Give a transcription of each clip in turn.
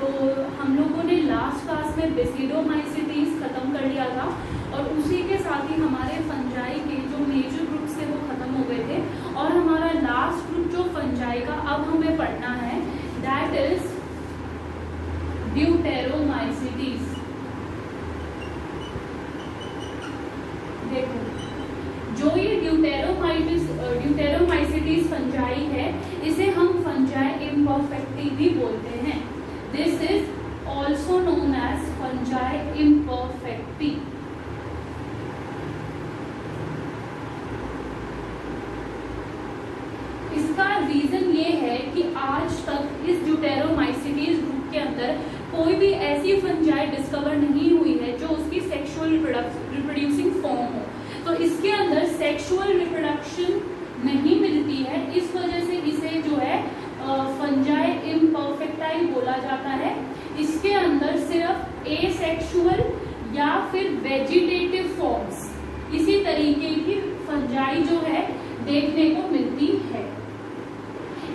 तो हम लोगों ने लास्ट क्लास में बेसिडोमाइसीटीज खत्म कर लिया था और उसी के साथ ही हमारे फंजाई के जो मेजर ग्रुप्स थे वो खत्म हो गए थे और हमारा लास्ट ग्रुप जो फंजाई का अब हमें पढ़ना है दैट इज ड्यूटेरोमाइसीटीज। देखो जो ये ड्यूटेरोमाइसीटीज फंजाई है इसे हम फंजाई इम्परफेक्टी भी बोलते हैं। This is also known as fungi imperfecti. इसका रीजन ये है कि आज तक इस ड्यूटेरोमाइसीटीज ग्रुप के अंदर कोई भी ऐसी फंजाई डिस्कवर नहीं हुई है जो उसकी सेक्सुअल रिप्रोड्यूसिंग फॉर्म हो। तो इसके अंदर सेक्सुअल रिप्रोडक्शन नहीं मिलती है, इस वजह से इसे जो है फंजाई इम्परफेक्टाई बोला जाता है। इसके अंदर सिर्फ एसेक्सुअल या फिर वेजिटेटिव फॉर्म्स इसी तरीके की फंजाई जो है देखने को मिलती है।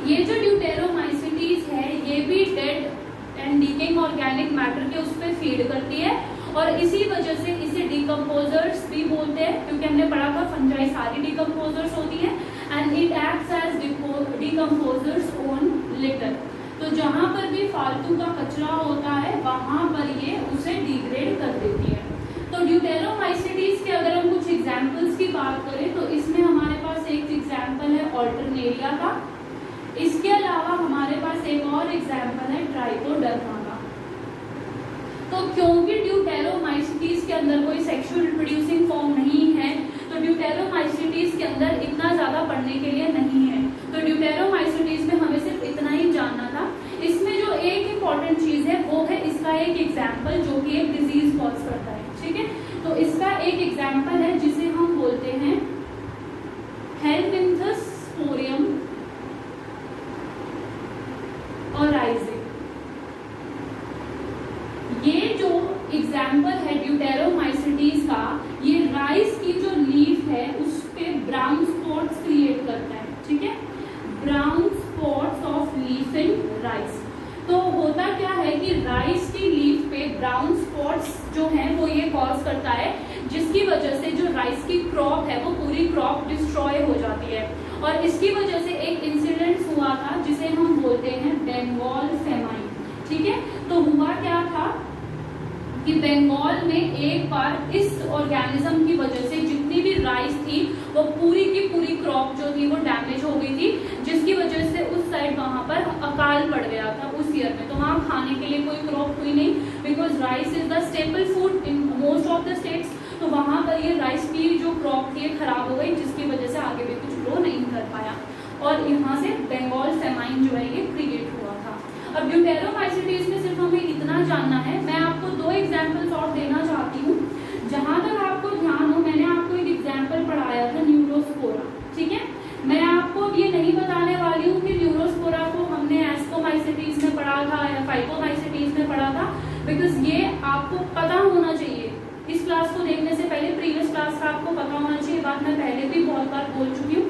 ये जो ड्यूटेरोमाइसीटीज है ये भी dead and decaying organic matter के उस पर फीड करती है और इसी वजह से इसे डिकम्पोजर्स भी बोलते हैं, क्योंकि हमने पढ़ा था फंजाई सारी डिकम्पोजर्स होती हैं and it acts as decomposers on litter. तो जहां पर भी फालतू का कचरा होता है वहां पर ये उसे डिग्रेड कर देती है। तो ड्यूटेरोमाइसीटीज के अगर हम कुछ एग्जाम्पल्स की बात करें तो इसमें हमारे पास एक एग्जाम्पल है ऑल्टरनेरिया का। इसके अलावा हमारे पास एक और एग्जाम्पल है ट्राइकोडर्मा का। तो क्योंकि ड्यूटेरोमाइसीटीज के अंदर कोई सेक्सुअल रिप्रोड्यूसिंग फॉर्म नहीं है तो ड्यूटेरोमाइसीटीज के अंदर इतना ज्यादा पढ़ने के लिए नहीं है। तो ड्यूटेरोमाइसीटीज में हमें सिर्फ इतना ही जानना था। इसमें जो एक इम्पॉर्टेंट चीज है वो है इसका एक एग्जाम्पल जो कि एक डिजीज कॉज करता है। ठीक है, तो इसका एक एग्जाम्पल है जिसे हम बोलते हैं हेलमिंथस स्पोरियम ओराइज़े। ये जो एग्जाम्पल है ड्यूटेरोमाइसीटीज का, ये राइस की जो लीफ है उस पे ब्राउन स्पॉट्स क्रिएट करता है। ठीक है, brown spots of leaf in rice. तो होता क्या है कि राइस की लीफ पे ब्राउन स्पॉट्स जो है वो ये कॉज करता है, जिसकी वजह से जो राइस की क्रॉप है वो पूरी क्रॉप डिस्ट्रॉय हो जाती है। और इसकी वजह से एक इंसिडेंट हुआ था जिसे हम बोलते हैं बंगाल फेमाइन। ठीक है, तो हुआ क्या था कि बंगाल में एक बार इस ऑर्गेनिज्म की वजह से जितनी भी राइस थी वो पूरी की पूरी क्रॉप जो थी वो डैमेज हो गई थी, जिसकी वजह से उस साइड वहां पर अकाल पड़ गया था उस ईयर में। तो वहां खाने के लिए कोई क्रॉप हुई नहीं, because rice is the staple food in most of the states. तो वहां पर ये राइस की जो क्रॉप थी खराब हो गई, जिसकी वजह से आगे भी कुछ ग्रो नहीं कर पाया और यहाँ से बंगाल फेमाइन जो है ये क्रिएट हुआ था। अब ड्यूटेरोमाइसीटीज में सिर्फ हमें इतना जानना है। मैं आपको दो एग्जाम्पल्स और देना चाहती हूँ। जहां तक आपको ध्यान हो, मैंने आपको एक एग्जाम्पल पढ़ाया था न्यूरोस्पोरा। ठीक है, मैं आपको ये नहीं बताने वाली हूँ कि न्यूरोस्पोरा को हमने एस्कोमाइसीटीज में पढ़ा था या फाइकोमाइसीटीज में पढ़ा था, बिकॉज ये आपको पता होना चाहिए। इस क्लास को देखने से पहले प्रीवियस क्लास का आपको पता होना चाहिए, बात मैं पहले भी बहुत बार बोल चुकी हूँ।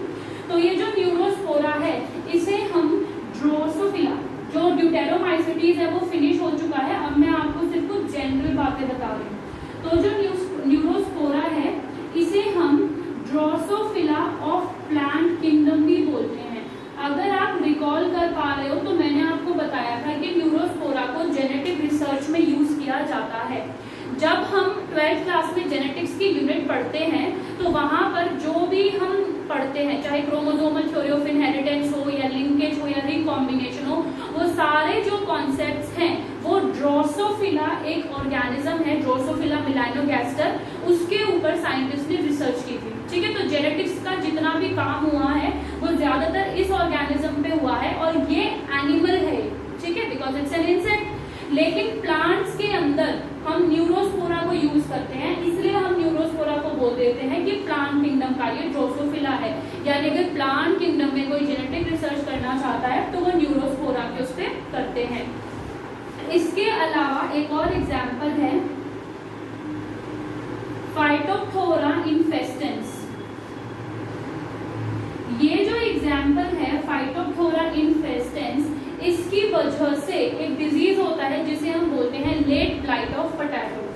तो ये जो न्यूरोस्पोरा है इसे हम ड्रोसोफिला, जो ड्यूटेरोमाइसीटीज है वो फिनिश हो चुका है। अब मैं आपको सिर्फ कुछ जनरल बातें बता रही हूँ। तो जो न्यूरोस्पोरा है इसे हम ड्रोसोफिला ऑफ प्लांट किंगडम भी बोलते हैं। अगर आप रिकॉल कर पा रहे हो तो मैंने आपको बताया था कि न्यूरोस्पोरा को जेनेटिक रिसर्च में यूज किया जाता है। जब हम 12th क्लास में जेनेटिक्स की यूनिट पढ़ते हैं तो वहां पर जो भी हम पढ़ते हैं, चाहे क्रोमोसोमल थ्योरी ऑफ इनहेरिटेंस हो या लिंकेज हो या रिकॉम्बिनेशन हो, वो सारे जो कॉन्सेप्ट्स हैं वो ड्रोसोफिला एक ऑर्गेनिज्म है, ड्रोसोफिला मेलानोगैस्टर, उसके ऊपर साइंटिस्ट ने रिसर्च की थी। ठीक है, तो जेनेटिक्स का जितना भी काम हुआ है वो ज्यादातर इस ऑर्गेनिज्म पे हुआ है और ये एनिमल है। ठीक है, बिकॉज इट्स एन इंसेक्ट। लेकिन प्लांट्स के अंदर हम न्यूरोस्पोरा को यूज करते हैं, इसलिए हम न्यूरोस्पोरा को बोल देते हैं कि प्लांट किंगडम का ये ड्रोसोफिला है। यानी अगर प्लांट किंगडम में कोई जेनेटिक रिसर्च करना चाहता है तो वो न्यूरोस्पोरा के उस पर करते हैं। इसके अलावा एक और एग्जाम्पल है फाइटोप्थोरा इन्फेस्टेंस। ये जो एग्जाम्पल है फाइटोप्थोरा इन्फेस्टेंस, इसकी वजह से एक डिजीज होता है जिसे हम बोलते हैं लेट ब्लाइट ऑफ पोटैटो।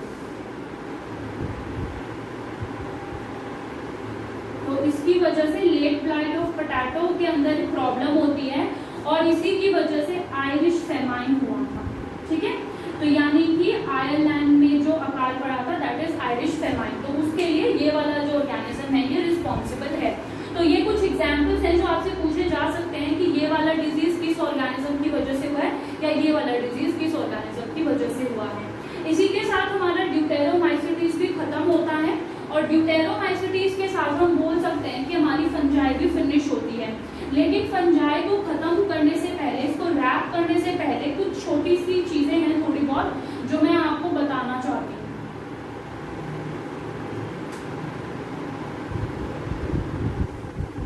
तो इसकी वजह से लेट ब्लाइट ऑफ पोटैटो के अंदर प्रॉब्लम होती है और इसी की वजह से आयरिश फेमाइन हुआ था। ठीक है, तो यानी कि आयरलैंड में जो अकाल पड़ा था दैट इज आयरिश फेमाइन, तो उसके लिए ये वाला जो ऑर्गेनिज्म है ये रिस्पॉन्सिबल है। तो ये कुछ एग्जाम्पल्स हैं जो आपसे पूछे जा सकते हैं कि ये वाला डिजीज किस ऑर्गेनिज्म की वजह से हुआ है या ये वाला डिजीज किस ऑर्गेनिज्म की वजह से हुआ है। इसी के साथ हमारा ड्यूटेरोमाइसीटीज भी खत्म होता है और ड्यूटेरोमाइसीटीज के साथ हम बोल सकते हैं कि हमारी फंजाई भी फिनिश होती है। लेकिन फंजाई को खत्म करने से पहले, इसको रैप करने से पहले कुछ छोटी सी चीजें हैं थोड़ी बहुत जो मैं आपको बताना चाहती हूँ।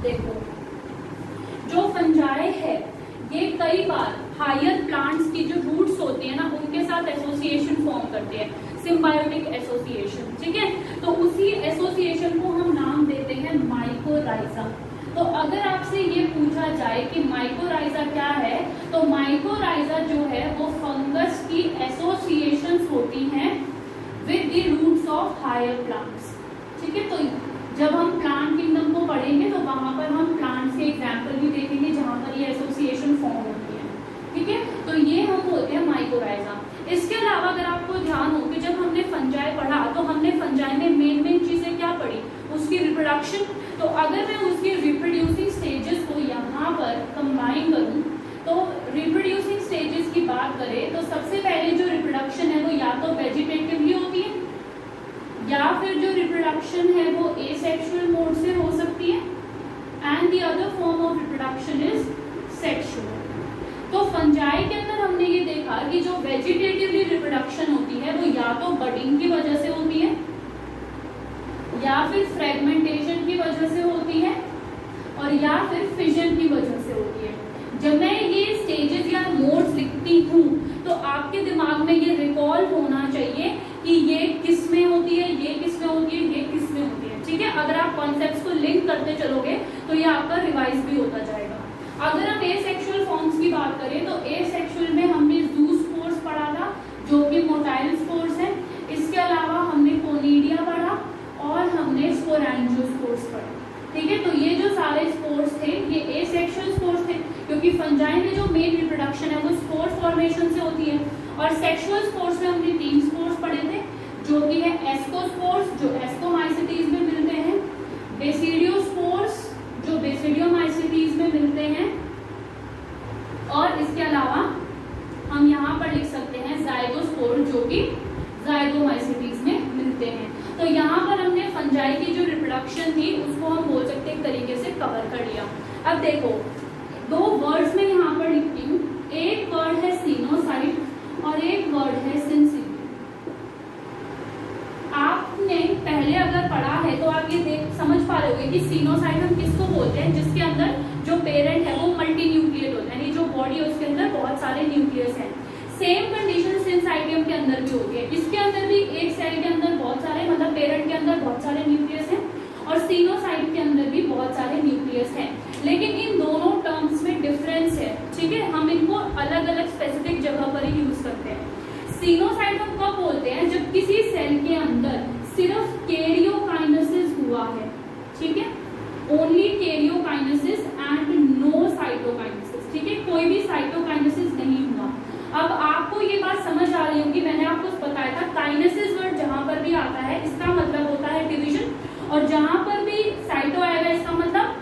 देखो, जो फंजाई है ये कई बार हायर प्लांट्स की जो रूट्स होती है ना उनके साथ एसोसिएशन फॉर्म करते हैं, सिम्बायोटिक एसोसिएशन। ठीक है, तो उसी एसोसिएशन को हम नाम देते हैं माइकोराइजा। तो अगर आपसे ये पूछा जाए कि माइकोराइजा क्या है, तो माइकोराइजा जो है वो फंगस की एसोसिएशंस होती हैं with the roots of higher plants. ठीक है, तो जब हम प्लांट किंगडम को पढ़ेंगे तो वहां पर हम प्लांट्स के एग्जाम्पल भी देखेंगे जहां पर ये एसोसिएशन फॉर्म होती है। ठीक है, तो ये हम बोलते हैं माइकोराइजा। इसके अलावा अगर आपको ध्यान हो कि जब हमने फंजाई पढ़ा तो हमने फंजाई में मेन चीजें क्या पढ़ी, उसकी रिप्रोडक्शन। तो अगर मैं उसकी रिप्रोड्यूसिंग स्टेजेस को यहाँ पर कंबाइन करूँ तो रिप्रोड्यूसिंग स्टेजेस की बात करें तो सबसे पहले जो रिप्रोडक्शन है वो या तो वेजिटेटिवली होती है या फिर जो रिप्रोडक्शन है वो एसेक्सुअल मोड से हो सकती है and the other form of reproduction is sexual. तो फंजाई के अंदर हमने ये देखा कि जो वेजिटेटिवली रिप्रोडक्शन होती है वो या तो बडिंग की वजह से होती है या फिर फ्रेगमेंटेशन की वजह से होती है और या फिर फिजन की वजह से होती है। जब मैं ये स्टेजेस या मोड्स लिखती हूँ तो आपके दिमाग में ये रिकॉल होना चाहिए कि ये किस में होती है, ये किस में होती है, ये किस में होती है। ठीक है, अगर आप कॉन्सेप्ट्स को लिंक करते चलोगे तो ये आपका रिवाइज भी होता जाएगा। अगर हम एसेक्सुअल फॉर्म्स की बात करें तो एसेक्सुअल में हमने ज़ूस्पोर्स पढ़ा था जो कि मोटाइल स्पोर्स है। इसके अलावा हमने कोनिडिया पढ़ा और हमने स्पोरेंजियोस्पोर्स पढ़ा। ठीक है, तो ये जो सारे स्पोर्स थे ये एसेक्सुअल स्पोर्स थे क्योंकि फंजाई में जो मेन रिप्रोडक्शन है वो स्पोर फॉर्मेशन से होती है। और सेक्सुअल स्पोर्स में हमने 3 स्पोर्स पढ़े थे जो कि है एस्कोस्पोर्स जो एस्कोमाइसिटीज में मिलते हैं, बेसिडियोस्पोर्स जो बेसिडियोमाइसिटीज में मिलते हैं और इसके अलावा हम यहाँ पर लिख सकते हैं जाइगोस्पोर जो कि जाइगोमाइसिटीज में मिलते हैं। तो यहाँ पर हमने फंजाई की जो रिप्रोडक्शन थी उसको हम बोल सकते एक तरीके से कवर कर लिया। अब देखो 2 वर्ड्स में यहाँ पर लिखती हूँ, एक वर्ड है सीनोसाइट और एक वर्ड है सिंसिटी। आपने पहले अगर पढ़ा है तो आप ये समझ पा रहे होंगे कि सीनोसाइट हम किसको बोलते हैं, जिसके अंदर जो पेरेंट है वो मल्टी न्यूक्लिएट होता है, यानी जो बॉडी है उसके अंदर बहुत सारे न्यूक्लियस हैं। सेम कंडीशन सिंसाइटियम के अंदर भी होती है, इसके अंदर भी एक सेल के अंदर बहुत सारे मतलब पेरेंट के अंदर बहुत सारे न्यूक्लियस हैं और सीनोसाइट के अंदर भी बहुत सारे न्यूक्लियस हैं, लेकिन इन दोनों टर्म्स में डिफरेंस है। ठीक है, हम इनको अलग अलग स्पेसिफिक जगह पर ही यूज करते हैं। सीनोसाइट हम कब बोलते हैं, जब किसी सेल के अंदर सिर्फ कैरियोकाइनेसिस हुआ है। ठीक है, only karyokinesis and no cytokinesis. ठीक है, कोई भी साइटोकाइनेसिस नहीं हुआ। अब आपको ये बात समझ आ रही होगी, मैंने आपको बताया था काइनेसिस वर्ड जहां पर भी आता है इसका मतलब होता है डिवीजन, और जहां पर भी साइटो आएगा इसका मतलब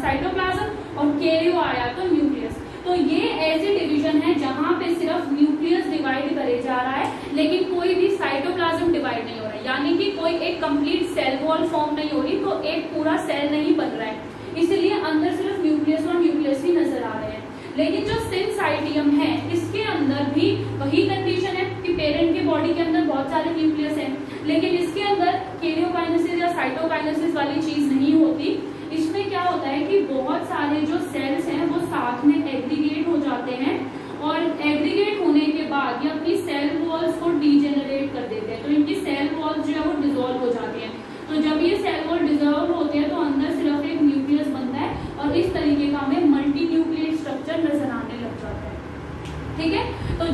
साइटोप्लाज्म और कैरियो आया तो न्यूक्लियस। तो ये ऐसी डिवीजन है जहां पे सिर्फ न्यूक्लियस डिवाइड करे जा रहा है लेकिन कोई भी साइटोप्लाज्म डिवाइड नहीं हो रहा है, यानी कि कोई एक कंप्लीट सेल वॉल फॉर्म नहीं हो रही, तो एक पूरा सेल नहीं बन रहा है, इसलिए अंदर सिर्फ न्यूक्लियस और न्यूक्लियस ही नजर आ रहे हैं। लेकिन जो सिंसाइटियम है इसके अंदर भी वही कंडीशन है कि पेरेंट के बॉडी के अंदर बहुत सारे न्यूक्लियस हैं, लेकिन इसके अंदर कैरियोकाइनेसिस या साइटोकाइनेसिस वाली चीज नहीं होती। इसमें क्या होता है कि बहुत सारे जो सेल्स हैं वो साथ में एग्रीगेट हो जाते हैं और एग्रीगेट होने के बाद ये अपनी सेल वॉल्स को डीजेनरेट कर देते हैं, तो इनकी सेल वॉल्स जो है वो डिसॉल्व हो जाती हैं। तो जब ये सेल वॉल डिसॉल्व होते हैं तो अंदर सिर्फ एक न्यूक्लियस बनता है और इस तरीके का हमें मल्टी न्यूक्लिएट स्ट्रक्चर नजर आने लग जाता है।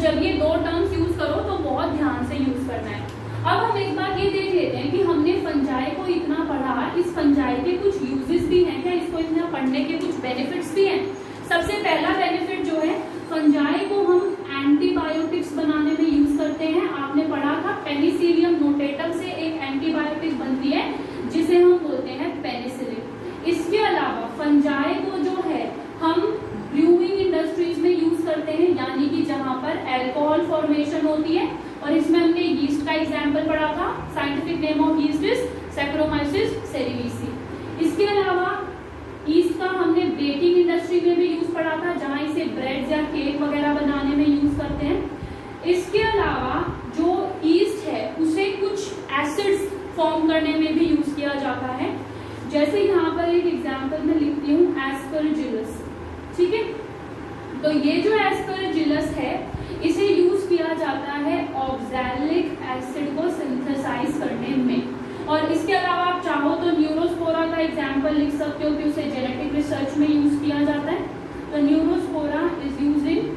जब ये दो टर्म्स यूज करो तो बहुत ध्यान से यूज करना है। अब हम एक बात ये देख लेते हैं कि हमने फंजाई को इतना पढ़ा, इस फंजाई के कुछ यूजेस भी हैं क्या, इसको इतना पढ़ने के कुछ बेनिफिट्स भी हैं। सबसे पहला बेनिफिट जो है, फंजाई को हम एंटीबायोटिक्स बनाने में यूज करते हैं। आपने पढ़ा था पेनिसिलियम नोटेटम से एक एंटीबायोटिक बनती है जिसे हम बोलते हैं पेनिसिलिन। इसके अलावा फंजाई को जो है हम ब्रूइंग इंडस्ट्रीज में यूज करते हैं, यानी कि जहां पर अल्कोहल फॉर्मेशन होती है, और इसमें हमने यीस्ट का एग्जाम्पल पढ़ा था। Scientific name of yeast is saccharomyces cerevisiae. इसके अलावा यीस्ट का हमने बेकिंग इंडस्ट्री में भी यूज पढ़ा था, जहां इसे ब्रेड या केक वगैरह बनाने में यूज करते हैं। इसके अलावा जो यीस्ट है उसे कुछ एसिड्स फॉर्म करने में भी यूज किया जाता है, जैसे यहाँ पर एक एग्जाम्पल में लिखती हूँ एस्परजिलस। ठीक है, तो ये जो एस्परजिलस है इसे यूज किया जाता है ऑक्सैलिक एसिड को सिंथेसाइज करने में। और इसके अलावा आप चाहो तो न्यूरोस्पोरा का एग्जाम्पल लिख सकते हो कि उसे जेनेटिक रिसर्च में यूज किया जाता है। तो Neurospora is used in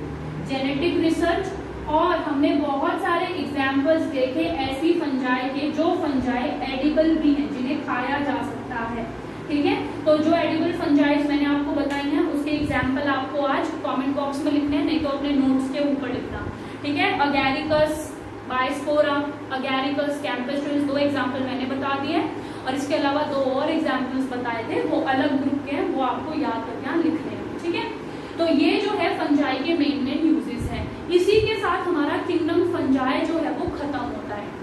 genetic research. और हमने बहुत सारे एग्जाम्पल्स देखे ऐसी फंजाई के जो फंजाई एडिबल भी हैं, जिन्हें खाया जा सकता है। ठीक है, तो जो एडिबल फंजाइज मैंने आपको बताई हैं उसके एग्जाम्पल आपको आज कमेंट बॉक्स में लिखने हैं, नहीं तो अपने नोट्स के ऊपर लिखना। ठीक है, अगैरिकस, बायस्पोरा, अगैरिकस, कैम्पेस्ट्रिल्स, दो एग्जाम्पल मैंने बता दिए, और इसके अलावा दो और एग्जाम्पल्स बताए थे, वो अलग ग्रुप के हैं, वो आपको याद करके यहाँ लिख लेना। ठीक है, तो ये जो है फंजाई के मेन यूजेस हैं। इसी के साथ हमारा किंगडम फंजाई जो है वो खत्म होता है।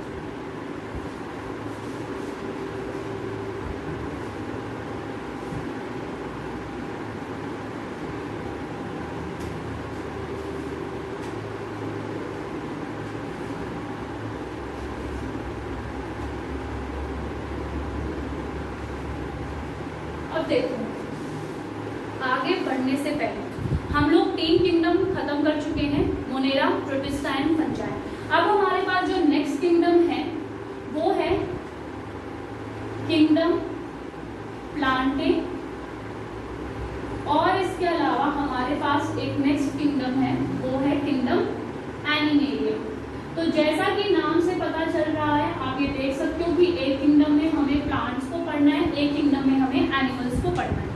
अब देखो, आगे बढ़ने से पहले हम लोग 3 किंगडम खत्म कर चुके हैं, मोनेरा, प्रोटिस्टा एंड फंजाई। अब हमारे पास जो नेक्स्ट किंगडम है वो है किंगडम प्लांटे, और इसके अलावा हमारे पास एक नेक्स्ट किंगडम है वो है किंगडम एनिमेलिया। तो जैसा कि नाम से पता चल रहा है, आप ये देख सकते हो कि एक किंगडम में हमें प्लांट्स को पढ़ना है, एक किंगडम में हमें एनिमल्स को पढ़ना है।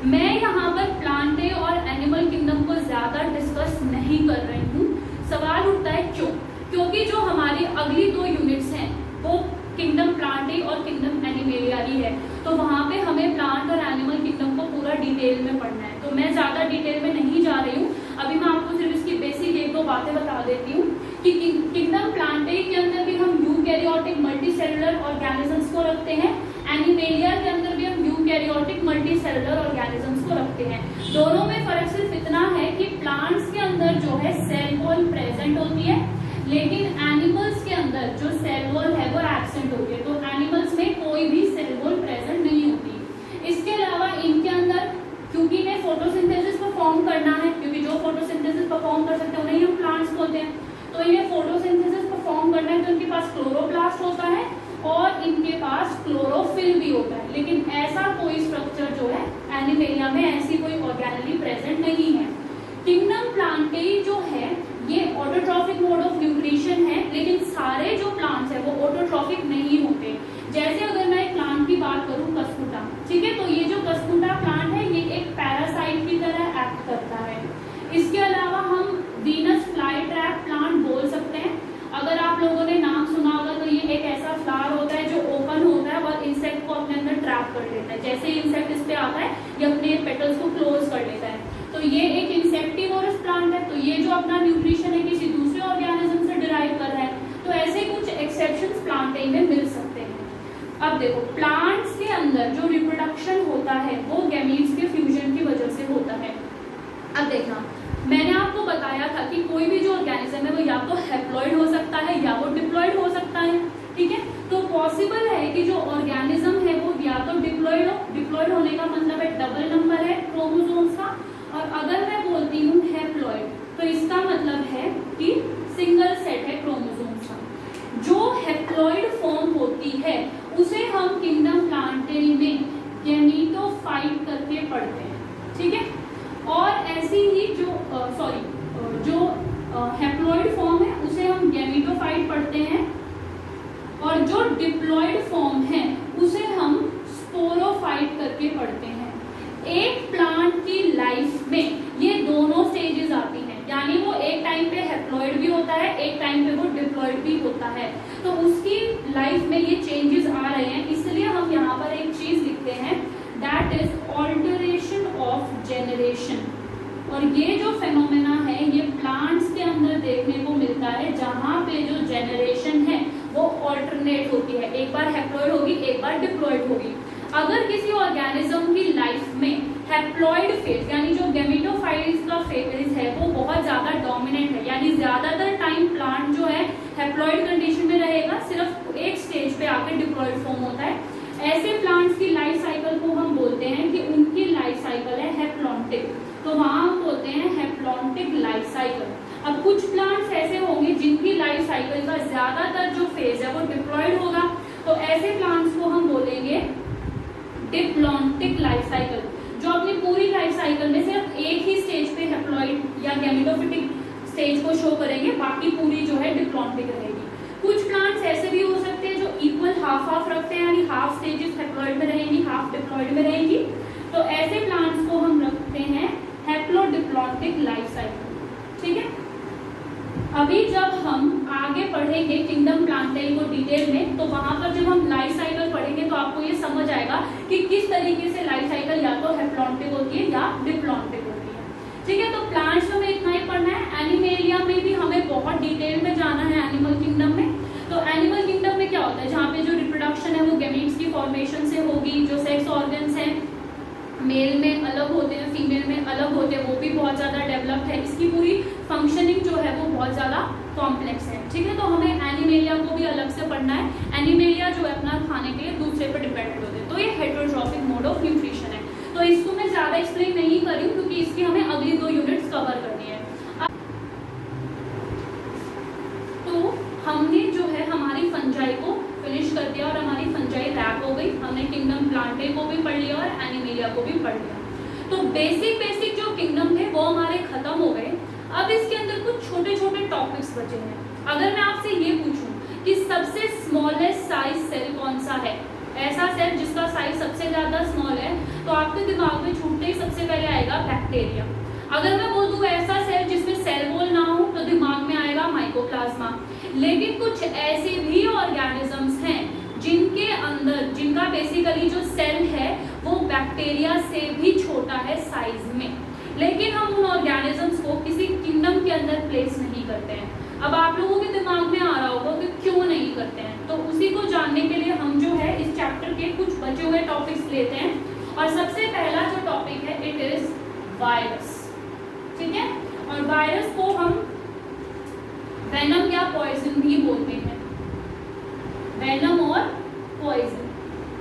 मैं यहाँ पर प्लांटे और एनिमल किंगडम को ज्यादा डिस्कस नहीं कर रही हूँ। सवाल उठता है क्यों? क्योंकि जो हमारी अगली 2 यूनिट्स हैं वो किंगडम प्लांटे और किंगडम एनिमेलिया ही है, तो वहां पे हमें प्लांट और एनिमल किंगडम को पूरा डिटेल में पढ़ना है। तो मैं ज्यादा डिटेल में नहीं जा रही हूँ, अभी मैं आपको सिर्फ इसकी बेसिक 1-2 बातें बता देती हूँ कि किंगडम प्लांटे के अंदर भी हम यूकैरियोटिक मल्टीसेलुलर ऑर्गेनिजम्स को रखते हैं, एनिमेलिया के अंदर भी हम यूकैरियोटिक मल्टीसेलुलर ऑर्गेनिजम्स को रखते हैं। दोनों में फर्क सिर्फ इतना है कि प्लांट्स के अंदर जो है सेल वॉल प्रेजेंट होती है, लेकिन एनिमल्स के अंदर जो सेल वॉल है वो एब्सेंट होती है। तो एनिमल्स में कोई भी सेल वॉल प्रेजेंट नहीं होती। इसके अलावा इनके अंदर, क्योंकि इन्हें फोटोसिंथेसिस परफॉर्म करना है, क्योंकि जो फोटोसिंथेसिस परफॉर्म कर सकते हैं उन्हें हम प्लांट्स बोलते हैं, तो इन्हें फोटोसिंथेसिस परफॉर्म करना है, तो इनके पास क्लोरोप्लास्ट होता है और इनके पास क्लोरोफिल भी होता है। लेकिन ऐसा कोई स्ट्रक्चर जो है एनिमेलिया में, ऐसी कोई ऑर्गेनेली प्रेजेंट नहीं है। किंगडम प्लांटे जो है ये ऑटोट्रॉफिक मोड ऑफ न्यूट्रिशन है, लेकिन सारे जो प्लांट्स है वो ऑटोट्रॉफिक नहीं होते। जैसे अगर मैं एक प्लांट की बात करूं, कस्कुटा, ठीक है, तो ये जो कस्कुटा प्लांट है ये एक पैरासाइट की तरह एक्ट करता है। इसके अलावा हम वीनस फ्लाई ट्रैप प्लांट बोल सकते हैं। अगर आप लोगों ने नाम सुना होगा तो ये एक ऐसा फ्लावर होता है जो ओपन होता है और इंसेक्ट को अपने अंदर ट्रैप कर लेता है। जैसे इंसेक्ट इस पे आता है ये अपने पेटल्स को क्लोज कर लेता है। तो ये एक इंसेक्टिवोरस प्लांट है, तो ये जो अपना न्यूट्रिशन है किसी दूसरे ऑर्गेनिज्म से डिराइव कर रहा है। तो ऐसे कुछ एक्सेप्शंस प्लांटे में मिल सकते हैं। अब देखो, प्लांट्स के अंदर जो रिप्रोडक्शन होता है वो गैमीट्स के फ्यूजन की वजह से होता है। अब देखना, मैंने आपको बताया था कि कोई भी जो ऑर्गेनिज्म है वो या तो हैप्लॉइड हो सकता है या वो डिप्लॉइड हो सकता है। ठीक है, तो पॉसिबल है कि जो ऑर्गेनिज्म है वो या तो डिप्लॉइड हो, डिप्लॉइड होने का मतलब है डबल नंबर है क्रोमोसोम्स का, और अगर मैं बोलती हूँ हैप्लॉइड तो इसका मतलब है कि सिंगल सेट है क्रोमोसोम्स का। जो हैप्लॉइड फॉर्म होती है उसे हम किंगडम प्लांटे में गैमीटोफाइट करके पढ़ते हैं। ठीक है, और ऐसी ही जो हैप्लॉइड फॉर्म है उसे हम गैमेटोफाइट पढ़ते हैं, और जो डिप्लॉइड फॉर्म है उसे हम स्पोरोफाइट करके पढ़ते हैं। एक प्लांट की लाइफ में ये दोनों स्टेजेस आती हैं, यानी वो एक टाइम पे हैप्लॉइड भी होता है, एक टाइम पे वो डिप्लॉइड भी होता है। तो उसकी लाइफ में ये चेंजेस आ रहे हैं, इसलिए हम यहाँ पर एक चीज लिखते हैं, that is alteration of generation. और ये जो फेनोमेना है ये प्लांट्स के अंदर देखने को मिलता है, जहाँ पे जो जेनरेशन है वो ऑल्टरनेट होती है, एक बार हैप्लॉइड होगी, एक बार डिप्लॉइड होगी। अगर किसी ऑर्गेनिज्म की लाइफ में हैप्लॉइड फेज यानी जो गैमेटोफाइट्स का फेज है वो बहुत ज्यादा डोमिनेंट है, यानी ज्यादातर टाइम प्लांट जो है हैप्लॉइड कंडीशन में रहेगा, सिर्फ एक स्टेज पे आकर डिप्लॉइड फॉर्म होता है, ऐसे प्लांट्स की लाइफ साइकिल को हम बोलते हैं कि उनकी लाइफ साइकिल है हैप्लॉन्टिक। तो वहां हम बोलते हैं हैप्लॉन्टिक लाइफ साइकिल। अब कुछ प्लांट्स ऐसे होंगे जिनकी लाइफ साइकिल का ज्यादातर जो फेज है वो डिप्लॉइड होगा, तो ऐसे प्लांट्स को हम बोलेंगे डिप्लॉन्टिक लाइफ साइकिल, जो अपनी पूरी लाइफ साइकिल में सिर्फ एक ही स्टेज पे हैप्लॉइड या गैमेटोफिटिक स्टेज को शो करेंगे, बाकी पूरी जो है डिप्लॉन्टिक रहेगी। कुछ प्लांट्स ऐसे भी हो सकते हैं जो इक्वल हाफ हाफ रखते हैं, यानी हाफ स्टेजेस हैप्लॉइड में रहेंगी, हाफ डिप्लॉइड में रहेंगी, तो ऐसे प्लांट्स को हम रखते हैं हैप्लोडिप्लॉन्टिक लाइफ साइकिल। ठीक है, अभी जब हम आगे पढ़ेंगे किंगडम प्लांटेई को डिटेल में, तो वहां पर जब हम लाइफ साइकिल पढ़ेंगे तो आपको ये समझ आएगा कि किस तरीके से लाइफ साइकिल या तो हैप्लॉन्टिक होती है या डिप्लॉन्टिक होती है। ठीक है, तो प्लांट्स में हमें इतना ही पढ़ना है। एनिमेलिया में भी हमें बहुत डिटेल में जाना है एनिमल किंगडम में। तो एनिमल किंगडम में क्या होता है, जहाँ पे जो रिप्रोडक्शन है वो गैमीट्स की फॉर्मेशन से होगी, जो सेक्स ऑर्गन्स हैं मेल में अलग होते हैं, फीमेल में अलग होते हैं, वो भी बहुत ज्यादा डेवलप्ड है, इसकी पूरी फंक्शनिंग जो है वो बहुत ज्यादा कॉम्प्लेक्स है। ठीक है, तो हमें एनिमेलिया को भी अलग से पढ़ना है। एनिमेलिया जो है अपना खाने के लिए दूसरे पर डिपेंडेंट होते हैं, तो ये हेटेरोट्रॉफिक मोड ऑफ न्यूट्रिशन है। तो इसको मैं ज्यादा एक्सप्लेन नहीं करी क्योंकि इसकी हमें अगली 2 यूनिट्स कवर करनी है। तो हमने जो है हमारी फंजाई को फिनिश कर दिया और हमारी फंजाई रैप हो गई, हमने किंगडम प्लांटेई को भी पढ़ लिया और एनिमेलिया को भी पढ़ लिया। तो बेसिक जो किंगडम थे वो हमारे खत्म हो गए। अब इसके अंदर कुछ छोटे छोटे टॉपिक्स बचे हैं। अगर मैं आपसे ये पूछूं कि सबसे स्मॉलेस्ट साइज सेल कौन सा है, ऐसा सेल जिसका साइज सबसे ज्यादा स्मॉल है, तो आपके दिमाग में छूटते ही सबसे पहले आएगा बैक्टीरिया। अगर मैं बोल दूं ऐसा सेल जिसमें सेल वॉल ना हो, तो दिमाग में आएगा माइकोप्लाज्मा। लेकिन कुछ ऐसे भी ऑर्गेनिजम्स हैं जिनके अंदर, जिनका बेसिकली जो सेल है वो बैक्टीरिया से भी छोटा है साइज में, लेकिन हम उन ऑर्गेनिजम्स को किसी किंगडम के अंदर प्लेस नहीं करते हैं। अब आप लोगों के दिमाग में आ रहा होगा कि क्यों नहीं करते हैं, तो उसी को जानने के लिए हम जो है इस चैप्टर के कुछ बचे हुए टॉपिक्स लेते हैं। और सबसे पहला जो टॉपिक है इट इज वायरस। ठीक है, और वायरस को हम वेनम या पॉइजन भी बोलते हैं, वेनम और पॉइजन।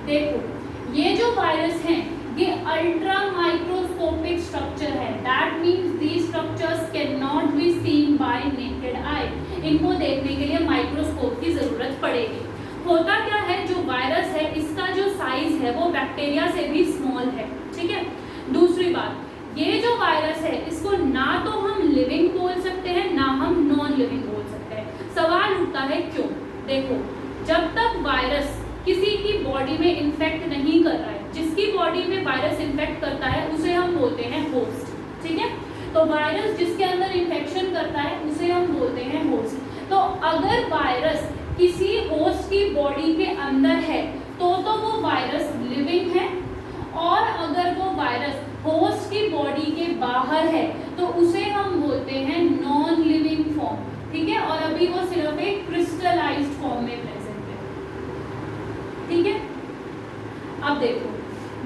देखो ये जो वायरस हैं ये अल्ट्रा माइक्रोस्कोपिक स्ट्रक्चर है, that means these structures can not be seen by naked eye. इनको देखने के लिए माइक्रोस्कोप की जरूरत पड़ेगी। होता क्या है, जो वायरस है इसका जो साइज है वो बैक्टीरिया से भी स्मॉल है। ठीक है, दूसरी बात, ये जो वायरस है इसको ना तो हम लिविंग बोल सकते हैं ना हम नॉन लिविंग बोल सकते हैं। सवाल उठता है क्यों? देखो, जब तक वायरस किसी की बॉडी में इन्फेक्ट नहीं कर रहा है, जिसकी बॉडी में वायरस इन्फेक्ट करता है उसे हम बोलते हैं होस्ट। ठीक है, तो वायरस जिसके अंदर इन्फेक्शन करता है उसे हम बोलते हैं होस्ट। तो अगर वायरस किसी होस्ट की बॉडी के अंदर है तो वो वायरस लिविंग है, और अगर वो वायरस होस्ट की बॉडी के बाहर है तो उसे हम बोलते हैं नॉन लिविंग फॉर्म। ठीक है, और अभी वो सिर्फ एक क्रिस्टलाइज्ड फॉर्म में प्रेजेंट है। ठीक है, अब देखो,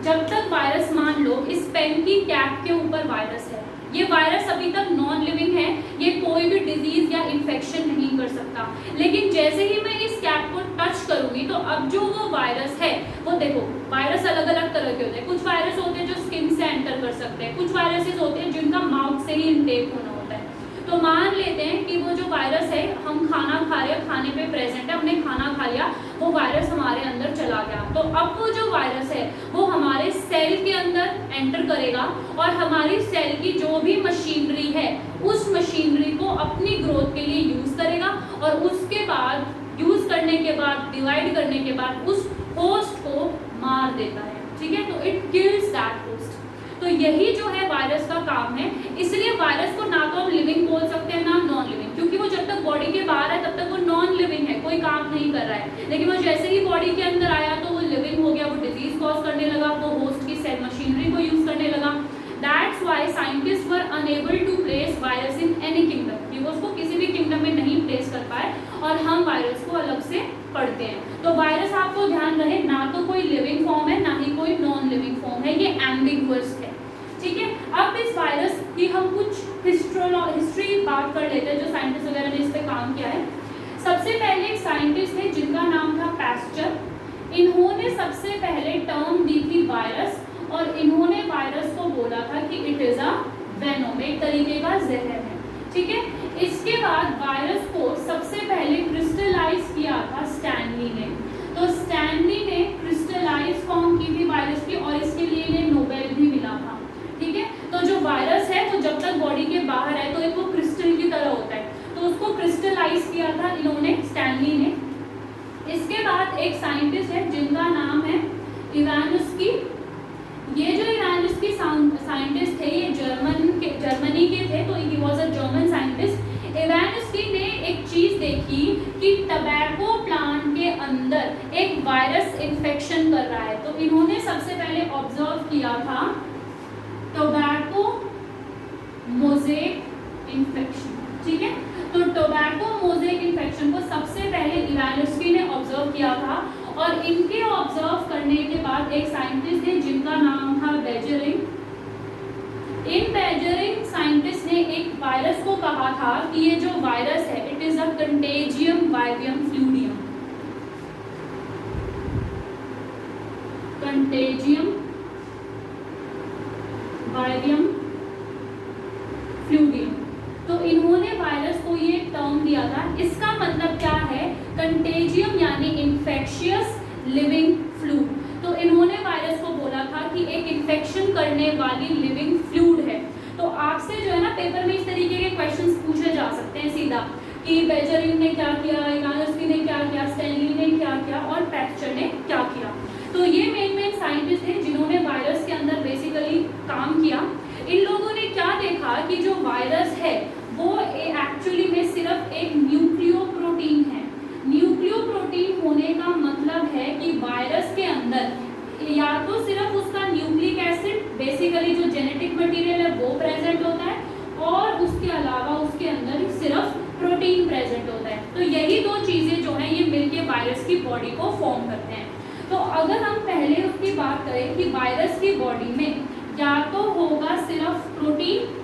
जब तक वायरस, मान लो इस पेन की कैप के ऊपर वायरस है, ये वायरस अभी तक नॉन लिविंग है, ये कोई भी डिजीज या इन्फेक्शन नहीं कर सकता। लेकिन जैसे ही मैं इस कैप को टच करूंगी तो अब जो वो वायरस है, वो देखो वायरस अलग अलग तरह के होते हैं। कुछ वायरस होते हैं जो स्किन से एंटर कर सकते हैं, कुछ वायरसेस होते हैं जिनका माउथ से ही इनटेक होना होता है। तो मान लेते हैं कि वो जो वायरस है, हम खाना खा रहे हैं, खाने पे प्रेजेंट है, हमने खाना खा लिया, वो वायरस हमारे अंदर चला गया, तो अब वो जो वायरस है वो हमारे सेल के अंदर एंटर करेगा और हमारी सेल की जो भी मशीनरी है उस मशीनरी को अपनी करने के बाद, डिवाइड करने के बाद उस होस्ट को मार देता है, ठीक है, तो इट किल्स दैट होस्ट। तो यही जो है वायरस का काम है। इसलिए वायरस को ना तो हम लिविंग बोल सकते हैं ना नॉन लिविंग, क्योंकि वो जब तक बॉडी के बाहर है तब तक वो नॉन लिविंग है, कोई काम नहीं कर रहा है। लेकिन वो जैसे ही बॉडी के अंदर आया तो वो लिविंग हो गया, वो डिजीज कॉज करने लगा, वो होस्ट की सेल मशीनरी को यूज करने लगा। That's why scientists were unable to place virus in any kingdom, कि वो उसको किसी भी किंगडम में नहीं प्लेस कर पाए और हम वायरस को अलग से पढ़ते हैं। तो वायरस आपको ध्यान रहे ना तो कोई लिविंग फॉर्म है ना ही कोई नॉन लिविंग फॉर्म है, ये एम्बिगुअस है, ठीक है। अब इस वायरस की हम कुछ हिस्ट्री बात कर लेते हैं, जो साइंटिस्ट वगैरह ने इस पे काम किया है। सबसे पहले एक साइंटिस्ट थे जिनका नाम था पैस्चर। इन्होंने सबसे पहले टर्म दी थी वायरस, और इन्होंने वायरस को बोला था कि इट इज अ वेनोम, एक तरीके का जहर है, ठीक है। इसके बाद वायरस को सबसे पहले क्रिस्टलाइज किया था स्टैनली ने। तो स्टैनली ने क्रिस्टलाइज फॉर्म की थी वायरस की, और इसके लिए इन्हें नोबेल भी मिला था, ठीक है। तो जो वायरस है वो जब तक बॉडी के बाहर है तो एक वो क्रिस्टल की तरह होता है, तो उसको क्रिस्टलाइज किया था इन्होंने, स्टैनली ने। इसके बाद एक साइंटिस्ट है जिनका नाम है इवानुस्की। ये जो इवानुस्की साइंटिस्ट थे ये जर्मनी के थे, तो he was a German scientist. Ivanovsky ने एक चीज देखी कि टबैको प्लांट के अंदर एक वायरस इन्फेक्शन कर रहा है, तो इन्होंने सबसे पहले ऑब्जर्व किया था टोबैको मोज़ेक इन्फेक्शन, ठीक है। तो टोबैको मोज़ेक इन्फेक्शन को सबसे पहले इवानुस्की ने ऑब्जर्व किया था, और इनके ऑब्जर्व करने के बाद एक साइंटिस्ट थे जिनका नाम था बेजरिंग। इन बेजरिंग साइंटिस्ट ने एक वायरस को कहा था कि ये जो वायरस है it is a contagium vivum fluidum, contagium vivum fluidum. तो इन्होंने वायरस को ये टर्म दिया था। इसका मतलब क्या है? कंटेजियम यानी इन्फेक्शियस लिविंग फ्लूड। तो इन्होंने वायरस को बोला था कि एक इन्फेक्शन करने वाली लिविंग फ्लूड है। तो आपसे जो है ना पेपर में इस तरीके के क्वेश्चंस पूछे जा सकते हैं सीधा कि बेजरिंग ने क्या किया, इवानुस्की ने क्या किया, स्टैनली ने क्या किया और पैस्चर ने क्या किया। तो ये मेन साइंटिस्ट थे जिन्होंने वायरस के अंदर बेसिकली काम किया। इन लोगों ने क्या देखा कि जो वायरस है वो एक्चुअली में सिर्फ एक न्यूक्लियोप्रोटीन है। न्यूक्लियोप्रोटीन होने का मतलब है कि वायरस के अंदर या तो सिर्फ उसका न्यूक्लिक एसिड बेसिकली जो जेनेटिक मटेरियल है वो प्रेजेंट होता है, और उसके अलावा उसके अंदर सिर्फ प्रोटीन प्रेजेंट होता है। तो यही दो चीजें जो हैं ये मिलके वायरस की बॉडी को फॉर्म करते हैं। तो अगर हम पहले उसकी बात करें कि वायरस की बॉडी में या तो होगा सिर्फ प्रोटीन,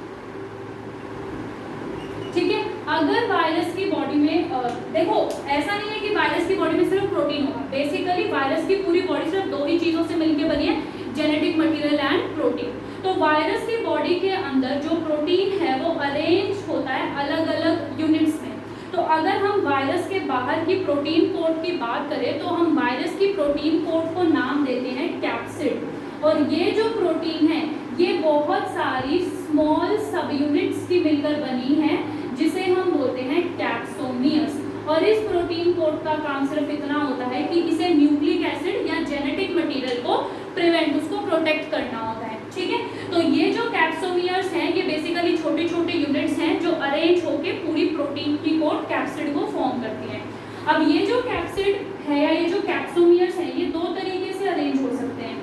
ठीक है। अगर वायरस की बॉडी में देखो ऐसा नहीं है कि वायरस की बॉडी में सिर्फ प्रोटीन होगा। बेसिकली वायरस की पूरी बॉडी सिर्फ दो ही चीजों से मिलकर बनी है, जेनेटिक मटेरियल एंड प्रोटीन। तो वायरस की बॉडी के अंदर जो प्रोटीन है वो अरेंज होता है अलग अलग यूनिट्स में। तो अगर हम वायरस के बाहर की प्रोटीन कोड की बात करें तो हम वायरस की प्रोटीन कोड को नाम देते हैं कैप्सिड। और ये जो प्रोटीन है ये बहुत सारी स्मॉल सब यूनिट्स की मिलकर बनी है जिसे हम बोलते हैं कैप्सोमियर्स। और इस प्रोटीन कोड का काम सिर्फ इतना होता है कि इसे न्यूक्लिक एसिड या जेनेटिक मटेरियल को प्रिवेंट, उसको प्रोटेक्ट करना होता है, ठीक है। तो ये जो कैप्सोमियर्स हैं ये बेसिकली छोटे छोटे यूनिट्स हैं जो अरेंज होकर पूरी प्रोटीन की कोड कैप्सिड को फॉर्म करती हैं। अब ये जो कैप्सिड है या ये जो कैप्सोमियर्स हैं ये दो तरीके से अरेंज हो सकते हैं,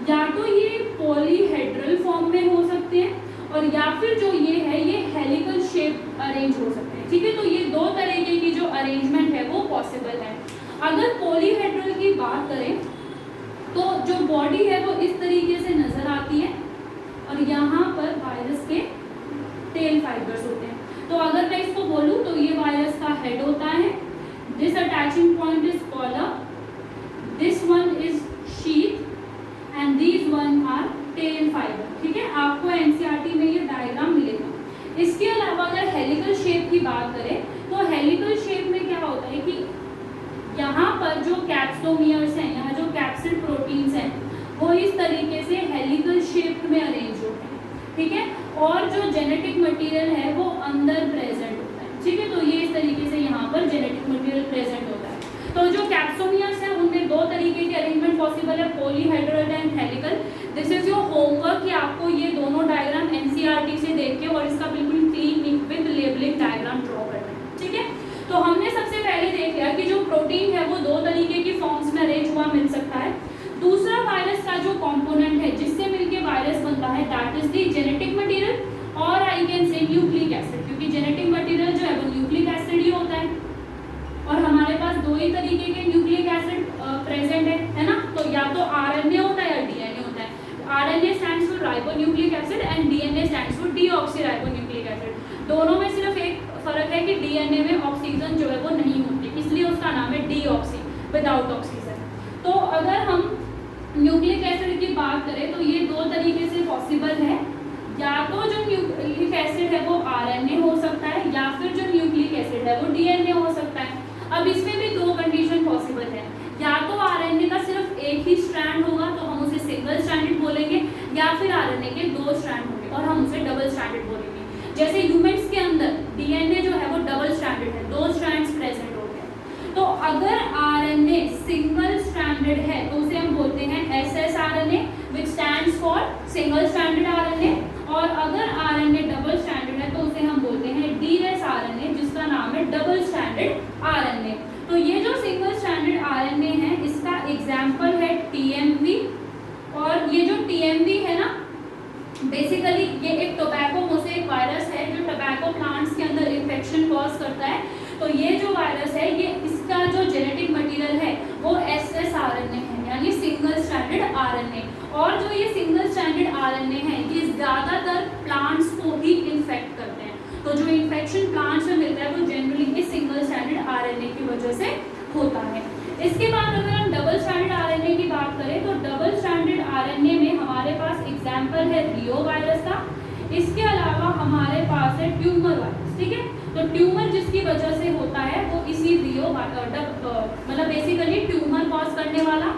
या तो ये पॉलीहेड्रल फॉर्म में हो सकते हैं और या फिर जो ये है ये हेलिकल शेप अरेंज हो सकते हैं, ठीक है। तो ये दो तरीके की जो अरेंजमेंट है वो पॉसिबल है। अगर पॉलीहेड्रल की बात करें तो जो बॉडी है वो इस तरीके से नजर आती है और यहाँ पर वायरस के टेल फाइबर्स होते हैं। तो अगर मैं इसको बोलूँ तो ये वायरस का हेड होता है, this attaching point is column, this one is sheath and these one are tail fiber, ठीक है। आपको एनसीईआरटी में ये डायग्राम मिलेगा। इसके अलावा अगर हेलिकल शेप की बात करें तो हेलिकल शेप में क्या होता है कि यहाँ पर जो कैप्सोमियर्स हैं, यहाँ जो कैप्सिड प्रोटीन्स हैं वो इस तरीके से हेलिकल शेप में अरेंज होते हैं, ठीक है। और जो जेनेटिक मटेरियल है वो अंदर प्रेजेंट होता है, ठीक है। तो ये इस तरीके से यहाँ पर जेनेटिक मटेरियल प्रेजेंट होता है। तो प्रोटीन है वो दो तरीके की फॉर्म्स में अरेंज हुआ मिल सकता है। दूसरा वायरस का जो कंपोनेंट है जिससे मिलके वायरस बनता है that is the genetic material और I can say nucleic acid, क्योंकि जेनेटिक मटेरियल जो है वो न्यूक्लिक एसिड ही होता है और हमारे पास दो ही तरीके के न्यूक्लिक एसिड प्रेजेंट है ना। तो या तो आरएनए होता है या डीएनए होता है। RNA stands for ribonucleic acid and DNA stands for deoxyribonucleic acid. दोनों में सिर्फ एक फर्क है कि डीएनए में ऑक्सीजन जो है वो नहीं होती, इसलिए उसका नाम है डीऑक्सी, विदाउट ऑक्सीजन। तो अगर हम न्यूक्लिक एसिड की बात करें तो ये दो तरीके से पॉसिबल है, या तो जो न्यूक्लिक एसिड है वो आरएनए हो सकता है या फिर जो न्यूक्लिक एसिड है वो डीएनए हो सकता है। अब इसमें भी दो कंडीशन पॉसिबल है, या तो आरएनए का सिर्फ एक ही स्ट्रैंड होगा तो हम उसे सिंगल स्ट्रैंडेड बोलेंगे, या फिर आरएनए के दो स्ट्रैंड होंगे और हम उसे डबल स्ट्रैंडेड बोलेंगे। जैसे ह्यूमन्स के अंदर डीएनए जो है वो डबल स्ट्रैंडेड है, दो स्ट्रैंड्स प्रेजेंट हो गए। तो अगर आरएनए सिंगल स्ट्रैंडेड है तो उसे हम बोलते हैं SS RNA which stands for single stranded RNA, और अगर आरएनए डबल स्ट्रैंडेड है तो उसे हम बोलते हैं डीएस आरएनए जिसका नाम है डबल स्ट्रैंडेड आरएनए। तो ये जो सिंगल स्ट्रैंडेड आरएनए है इसका एग्जांपल है टीएमवी, और ये जो टीएमवी है ना बेसिकली ये एक टोबैको मोज़ेक वायरस है जो टोबैको प्लांट्स के अंदर इन्फेक्शन कॉज करता है। तो ये जो वायरस है ये इसका जो जेनेटिक मटेरियल है वो एसएस आरएनए है, यानी सिंगल स्ट्रैंडेड आरएनए। और जो ये सिंगल स्ट्रैंडेड आरएनए है ये ज़्यादातर प्लांट्स को ही इन्फेक्ट करते हैं। तो जो इन्फेक्शन प्लांट्स में मिलता है वो जनरली इस सिंगल स्ट्रैंडेड आरएनए की वजह से होता है। इसके बाद अगर हम डबल स्ट्रैंडेड आरएनए की बात करें तो डबल स्ट्रैंडेड आरएनए में हमारे पास एग्जाम्पल है रियो वायरस का। इसके अलावा हमारे पास है ट्यूमर वायरस, ठीक है। तो ट्यूमर जिसकी वजह से होता है वो इसी रियो मतलब बेसिकली ट्यूमर कॉज करने वाला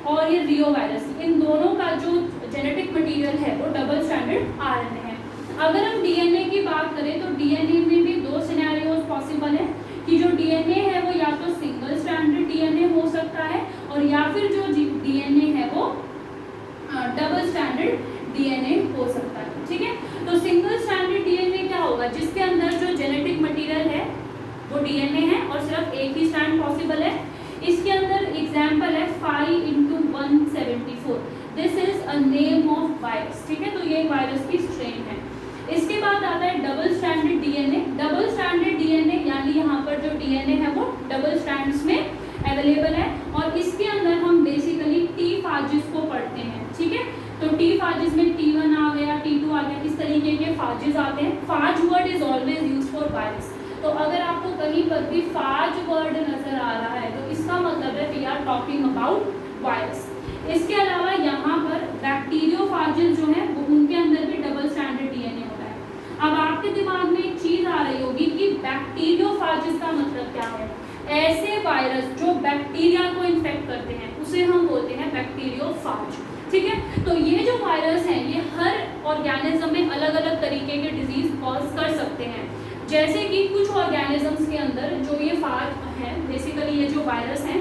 और ये रियो वायरस, इन दोनों का जो जेनेटिक मटेरियल है वो डबल स्ट्रैंडेड आरएनए है। अगर हम डीएनए की बात करें तो डीएनए में भी दो सिनेरियोज पॉसिबल है कि जो डीएनए है वो या तो सिंगल स्ट्रैंडेड डीएनए हो सकता है और या फिर जो डीएनए है वो डबल स्ट्रैंडेड डीएनए हो सकता है, ठीक है। तो सिंगल स्ट्रैंडेड डीएनए क्या होगा, जिसके अंदर जो जेनेटिक मटेरियल है वो डीएनए है और सिर्फ एक ही स्ट्रैंड पॉसिबल है। इसके अंदर एग्जाम्पल है 5x174, this is a name of virus, ठीक है। तो ये वायरस की स्ट्रेन है। इसके बाद आता है double stranded DNA. Double stranded DNA यानी यहाँ पर जो डीएनए है वो डबल स्ट्रैंड्स में अवेलेबल है और इसके अंदर हम बेसिकली टी फाजिस को पढ़ते हैं, ठीक है। तो टी फाजिस में T1 आ गया, T2 आ गया, इस तरीके के फाजिस आते हैं। Phage word is always use for virus. तो अगर आपको कहीं पर भी फाज वर्ड नजर आ रहा है तो इसका मतलब है we are talking about virus. इसके अलावा यहाँ पर बैक्टीरियोफाजिस जो है वो उनके अंदर भी डबल स्ट्रैंडेड डीएनए होता है। अब आपके दिमाग में एक चीज आ रही होगी कि बैक्टीरियोफाजिस का मतलब क्या है। ऐसे वायरस जो बैक्टीरिया को इन्फेक्ट करते हैं उसे हम बोलते हैं बैक्टीरियोफाज, ठीक है। तो ये जो वायरस हैं ये हर ऑर्गेनिज्म में अलग अलग तरीके के डिजीज कॉज कर सकते हैं। जैसे कि कुछ ऑर्गेनिजम्स के अंदर जो ये फाज है बेसिकली ये जो वायरस हैं,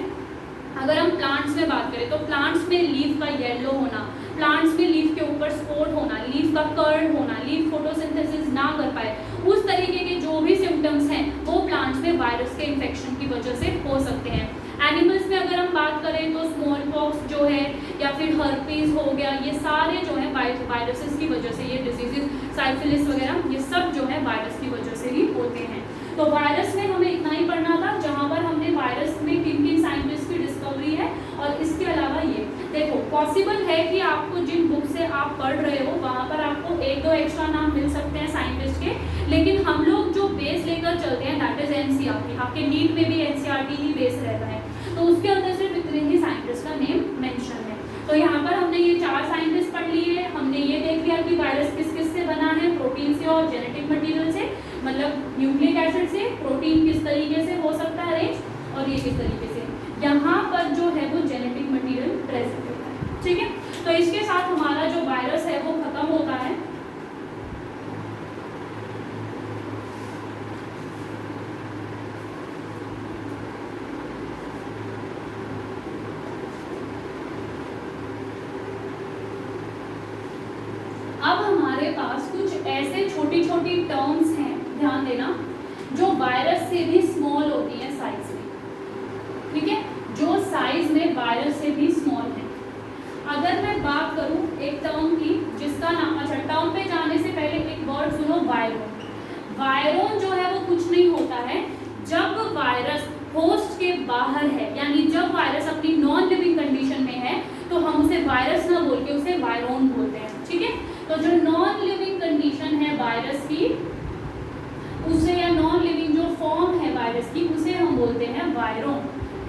अगर हम प्लांट्स में बात करें तो प्लांट्स में लीफ का येलो होना, प्लांट्स में लीफ के ऊपर स्पॉट होना, लीफ का कर्ड होना, लीफ फोटोसिंथेसिस ना कर पाए, उस तरीके के जो भी सिम्टम्स हैं वो प्लांट्स में वायरस के इन्फेक्शन की वजह से हो सकते हैं। एनिमल्स में अगर हम बात करें तो स्मॉल पॉक्स जो है या फिर हर्पीज हो गया, ये सारे जो है वायरसेस की वजह से ये डिजीजेज, साइफिलिस वगैरह ये सब जो है वायरस की वजह से ही होते हैं। तो वायरस में हमें इतना ही पढ़ना था, जहाँ पर हमने वायरस में किन किन साइंटिस्ट की डिस्कवरी है और इसके अलावा ये देखो पॉसिबल है कि आपको जिन बुक से आप पढ़ रहे हो वहाँ पर आपको एक दो एक्स्ट्रा नाम मिल सकते हैं साइंटिस्ट के, लेकिन हम लोग जो बेस लेकर चलते हैं दैट इज एनसीईआरटी। आपके नीट में भी एनसीईआरटी ही बेस रहता है, तो उसके अंदर सिर्फ इतने ही साइंटिस्ट का नेम मेंशन है। तो यहाँ पर हमने ये 4 साइंटिस्ट पढ़ लिए, हमने ये देख लिया कि वायरस किस किस से बना है, प्रोटीन से और जेनेटिक मटेरियल से, मतलब न्यूक्लिक एसिड से। प्रोटीन किस तरीके से हो सकता है अरेंज और ये किस तरीके से, यहाँ पर जो है वो जेनेटिक मटेरियल प्रेजेंट होता है, ठीक है। तो इसके साथ हमारा जो वायरस है वो खत्म होता है। अब हमारे पास कुछ ऐसे छोटी छोटी टर्म्स हैं, ध्यान देना, जो वायरस से भी स्मॉल होती हैं साइज में। ठीक है, जो साइज में वायरस से भी स्मॉल है। अगर मैं बात करूं एक टर्म की जिसका नाम, अच्छा टर्म पे जाने से पहले एक वर्ड सुनो, वायरोन। वायरोन जो है वो कुछ नहीं होता है, जब वायरस होस्ट के बाहर है, यानी जब वायरस अपनी नॉन लिविंग कंडीशन में है तो हम उसे वायरस ना बोल के उसे वायरोन बोलते हैं। ठीक है, तो जो नॉन लिविंग कंडीशन है वायरस की उसे, या नॉन लिविंग जो फॉर्म है वायरस की उसे हम बोलते हैं वायरोन।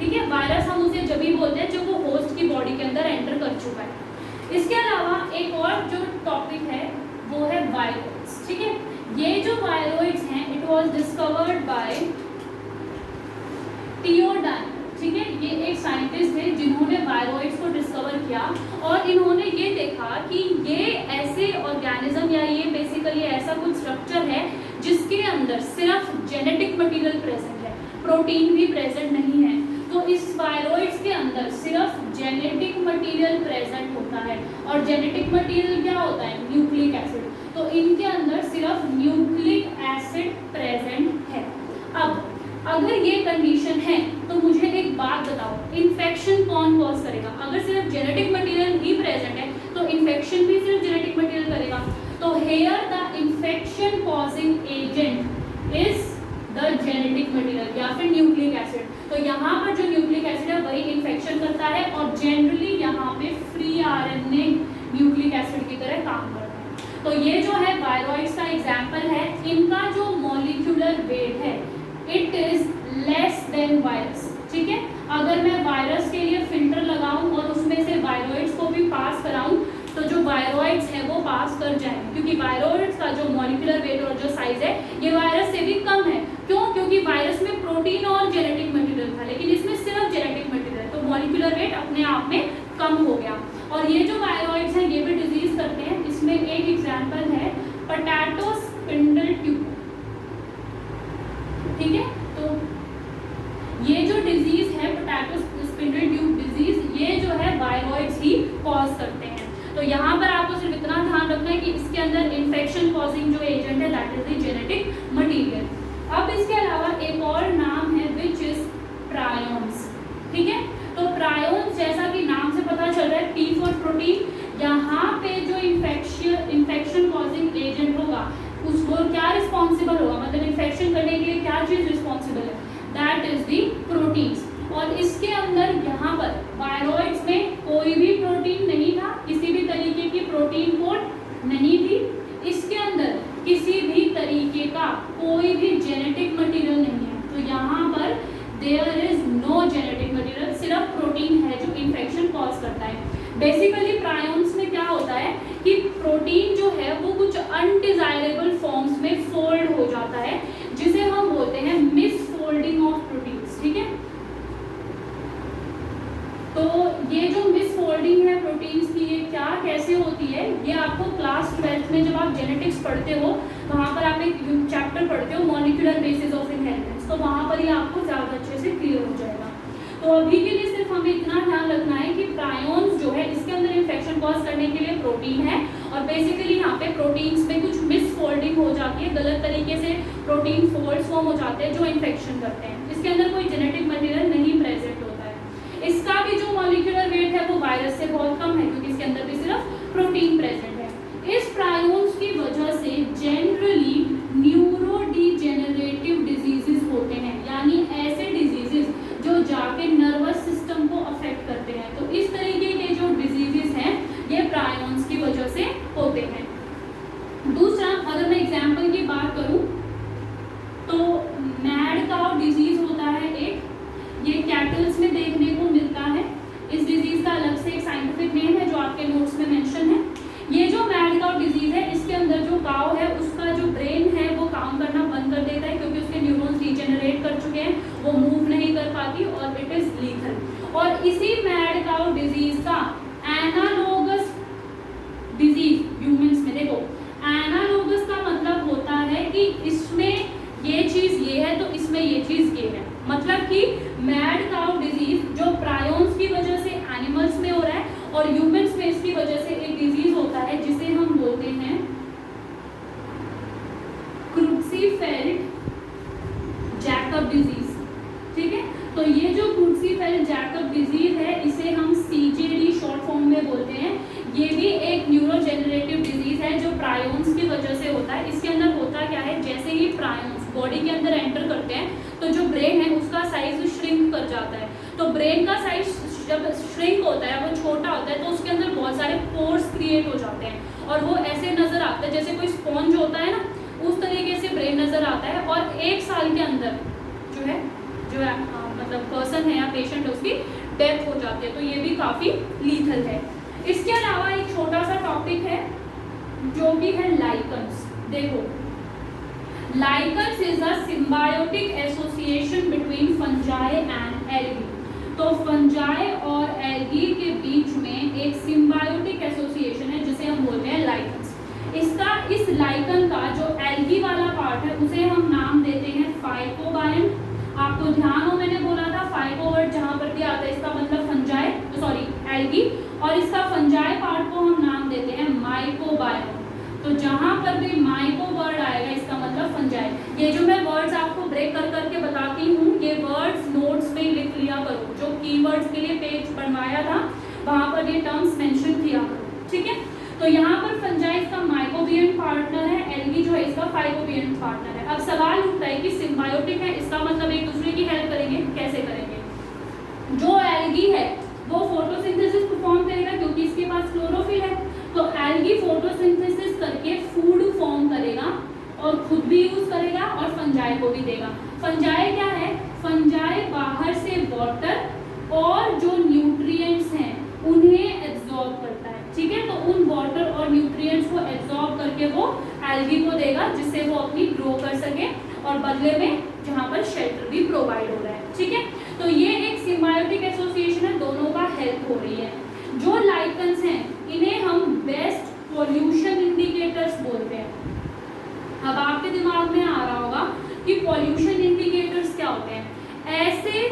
ठीक है, वायरस हम उसे जब भी बोलते हैं जब वो होस्ट की बॉडी के अंदर एंटर कर चुका है। इसके अलावा एक और जो टॉपिक है वो है वायरोइड्स। ठीक है, ये जो वायरोइड्स हैं इट वाज डिस्कवर्ड बाय थियोडाइन। ठीक है, ये एक साइंटिस्ट थे जिन्होंने वायरोइड्स को डिस्कवर किया और इन्होंने ये देखा कि ये ऐसे ऑर्गेनिज्म या ये बेसिकली ऐसा कुछ स्ट्रक्चर है जिसके अंदर सिर्फ जेनेटिक मटेरियल प्रेजेंट है, प्रोटीन भी प्रेजेंट नहीं है। तो इस वायरोइड्स के अंदर सिर्फ जेनेटिक मटेरियल प्रेजेंट होता है, और जेनेटिक मटेरियल क्या होता है, न्यूक्लिक एसिड। तो इनके अंदर सिर्फ न्यूक्लिक एसिड प्रेजेंट है। अब अगर ये कंडीशन है तो मुझे एक बात बताओ, इन्फेक्शन कौन कॉज करेगा? अगर सिर्फ जेनेटिक मटेरियल ही प्रेजेंट है तो इन्फेक्शन भी सिर्फ जेनेटिक मटेरियल करेगा। तो here the infection causing agent is the genetic material या फिर न्यूक्लिक एसिड। तो यहाँ पर जो न्यूक्लिक एसिड है वही इन्फेक्शन करता है, और जनरली यहाँ पे फ्री आरएनए न्यूक्लिक एसिड की तरह काम करता है। तो ये जो है वायरोइड्स का एग्जाम्पल है। इनका जो मॉलिक्यूलर वेट है it is less than virus. ठीक है, अगर मैं वायरस के लिए फिल्टर लगाऊं और उसमें से वायरोइड्स को भी पास कराऊं तो जो वायरोइड्स है वो पास कर जाएंगे, क्योंकि वायरोइड्स का जो मॉलिक्यूलर वेट और जो साइज है ये वायरस से भी कम है। क्यों? क्योंकि वायरस में प्रोटीन और जेनेटिक मटेरियल था, लेकिन इसमें सिर्फ जेनेटिक मटेरियल है, तो मॉलिक्यूलर वेट अपने आप में कम हो गया। और ये जो वायरोइड्स हैं ये भी डिजीज करते हैं। इसमें एक एग्जाम्पल है पोटैटो स्पिंडल ट्यूब। ठीक है, तो ये जो डिजीज है पोटैटो स्पिंडल ट्यूब डिजीज, ये जो है वायरोइड्स ही कॉज करते हैं। तो यहाँ पर आपको सिर्फ इतना ध्यान रखना है कि इसके अंदर इन्फेक्शन कॉजिंग जो एजेंट है that is the genetic material. अब इसके अलावा एक और नाम है विच इज प्रायोन्स। ठीक है, तो प्रायोन्स जैसा कि नाम से पता चल रहा है, P फॉर प्रोटीन, यहाँ पे जो इन्फेक्शन कॉजिंग एजेंट होगा उसको क्या रिस्पॉन्सिबल होगा, मतलब इन्फेक्शन करने के लिए क्या चीज रिस्पॉन्सिबल है, दैट इज दी प्रोटीन्स। और इसके अंदर यहाँ पर वायरोइड्स में कोई भी प्रोटीन नहीं था, किसी भी तरीके की प्रोटीन कोड नहीं थी। इसके अंदर किसी भी तरीके का कोई भी जेनेटिक मटेरियल नहीं है। तो यहाँ पर there is no genetic material, सिर्फ प्रोटीन है जो इन्फेक्शन कॉज करता है। बेसिकली प्रायोन्स में क्या होता है कि प्रोटीन जो है वो कुछ अनडिजायरेबल फॉर्म्स में फोल्ड हो जाता है, जिसे हम बोलते हैं मिसफोल्डिंग ऑफ प्रोटीन्स। ठीक है, तो ये जो मिसफोल्डिंग है प्रोटीन्स की, ये क्या कैसे होती है, ये आपको क्लास 12th में जब आप जेनेटिक्स पढ़ते हो वहाँ पर आप एक चैप्टर पढ़ते हो मॉलिक्यूलर बेसिस ऑफ इनहेरिटेंस, तो वहाँ पर ये आपको ज़्यादा अच्छे से क्लियर हो जाएगा। तो अभी के लिए सिर्फ हमें इतना ध्यान रखना है कि प्रायोन्स जो है इसके अंदर इन्फेक्शन कॉज करने के लिए प्रोटीन है, और बेसिकली यहाँ पे प्रोटीन्स में कुछ मिसफोल्डिंग हो जाती है, गलत तरीके से प्रोटीन फोल्ड्स फॉर्म हो जाते हैं जो इन्फेक्शन करते हैं। इसके अंदर कोई जेनेटिक मटेरियल नहीं प्रेजेंट होता है। इसका भी जो मॉलिक्यूलर वेट है वो वायरस से बहुत कम है, क्योंकि इसके अंदर भी सिर्फ प्रोटीन प्रेजेंट है। इस प्रायोन्स की वजह से जनरली न्यूरोडीजेनरेटिव डिजीजेस होते हैं, यानी ऐसे डिजीजेस जो जाके नर्वस सिस्टम को अफेक्ट करते हैं। तो इस तरीके के जो डिजीजेस हैं ये प्रायोन्स की वजह से होते हैं। दूसरा, अगर मैं एग्जाम्पल की बात करूं तो मैड काउ डिजीज होता है एक, ये कैटल्स में देखने को मिलता है। इस डिजीज का अलग से एक साइंटिफिक नेम है जो आपके नोट्स में मेंशन है। ये जो मैड काउ डिजीज है इसके अंदर जो काउ है उसका जो ब्रेन है वो काम करना बंद कर देता है, क्योंकि उसके न्यूरॉन्स डीजेनरेट कर चुके हैं, वो मूव नहीं कर पाती और इट इज लीथल। और इसी मैड काउ डिजीज का एनालोगस डिजीज ह्यूमंस में, देखो एनालोगस का मतलब होता है कि इसमें ये चीज ये है तो इसमें ये चीज ये है, मतलब कि मैड काउ डिजीज जो प्रायोन्स की वजह से एनिमल्स में हो रहा है और ह्यूमंस में इसकी वजह से एक डिजीज होता है जिसे हम बोलते हैं क्रुप्सीफेल्ड जैकब डिजीज। ठीक है, तो ये जो क्रूसीफेल्ड-जैकब डिजीज है इसे हम CJD शॉर्ट फॉर्म में बोलते हैं। ये भी एक न्यूरोजेनरेटिव डिजीज है जो प्रायोन्स की वजह से होता है। इसके अंदर होता क्या है, जैसे ही प्रायोन्स बॉडी के अंदर एंटर करते हैं तो जो ब्रेन है उसका साइज श्रिंक कर जाता है। तो ब्रेन का साइज जब श्रिंक होता है, वो छोटा होता है, तो उसके अंदर बहुत सारे पोर्स क्रिएट हो जाते हैं और वो ऐसे नजर आता है जैसे कोई स्पॉन्ज होता है ना, उस तरीके से ब्रेन नजर आता है। और 1 साल के अंदर जो है मतलब पर्सन है या पेशेंट है उसकी डेथ हो जाती है। तो ये भी काफी लीथल है। इसके अलावा एक छोटा सा टॉपिक है जो कि है लाइकन्स। देखो, lichens is a symbiotic association between fungi and algae. तो फंजाई और एल्गी के बीच में एक सिम्बायोटिक एसोसिएशन है जिसे हम बोलते हैं लाइकन्स। इस लाइकन का जो एल्गी वाला पार्ट है उसे हम नाम देते हैं फाइकोबायन। आपको ध्यान हो, मैंने बोला था फाइको वर्ड जहां पर भी आता है इसका मतलब फंजाई, सॉरी एल्गी, और इसका फंजाई पार्ट को हम नाम देते हैं माइकोबायन। तो जहां पर भी माइको वर्ड आएगा इसका मतलब फंजाई। ये जो मैं वर्ड्स आपको ब्रेक कर करके बताती हूँ, ये वर्ड्स नोट्स में लिख लिया करो। जो कीवर्ड्स के लिए पेज बनवाया था वहां पर ये टर्म्स मेंशन किया करो, ठीक है। तो यहाँ पर फंजाई इसका माइकोबियन पार्टनर है, एल्गी जो है इसका फाइकोबियन पार्टनर है। अब सवाल उठता है कि सिम्बायोटिक है, इसका मतलब एक दूसरे की हेल्प करेंगे, कैसे करेंगे? जो एल्गी है वो फोटोसिंथेसिस परफॉर्म करेगा क्योंकि इसके पास क्लोरोफिल है। तो एल्गी फोटोसिंथेसिस करके फूड फॉर्म करेगा और खुद भी यूज करेगा और फंजाई को भी देगा। फंजाई क्या है? फंजाई बाहर से वाटर और जो न्यूट्रिएंट्स हैं उन्हें एब्जॉर्ब करता है, ठीक है। तो उन वाटर और न्यूट्रिएंट्स को एब्जॉर्ब करके वो एल्गी को देगा जिससे वो अपनी ग्रो कर सके और बदले में जहाँ पर शेल्टर भी प्रोवाइड हो रहा है, ठीक है। तो ये एक सिम्बायोटिक एसोसिएशन है, दोनों का हेल्प हो रही है। जो लाइकन्स हैं इन्हें हम बेस्ट पॉल्यूशन इंडिकेटर्स बोलते हैं। अब आपके दिमाग में आ रहा होगा कि पॉल्यूशन इंडिकेटर्स क्या होते हैं? ऐसे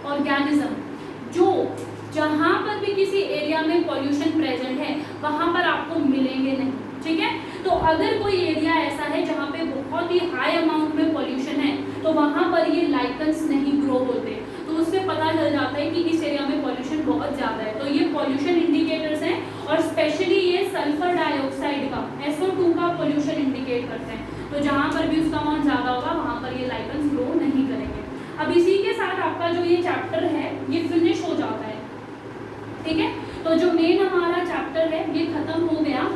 ऑर्गेनिज्म जो जहां पर भी किसी एरिया में पॉल्यूशन प्रेजेंट है वहां पर आपको मिलेंगे नहीं, ठीक है। तो अगर कोई एरिया ऐसा है जहां पे बहुत ही हाई अमाउंट में पॉल्यूशन है तो वहां पर ये लाइकन्स नहीं ग्रो होते। तो उससे पता चल जाता है कि इस एरिया में पॉल्यूशन बहुत ज़्यादा है। तो ये पॉल्यूशन इंडिकेटर्स हैं और स्पेशली ये सल्फर डाइऑक्साइड का SO2 का पॉल्यूशन इंडिकेट करते हैं। तो जहाँ पर भी उसका अमाउंट ज़्यादा होगा वहाँ पर ये लाइकन्स ग्रो नहीं करेंगे। अब इसी के साथ आपका जो ये चैप्टर है ये फिनिश हो जाता है, ठीक है। तो जो मेन हमारा चैप्टर है ये खत्म हो गया।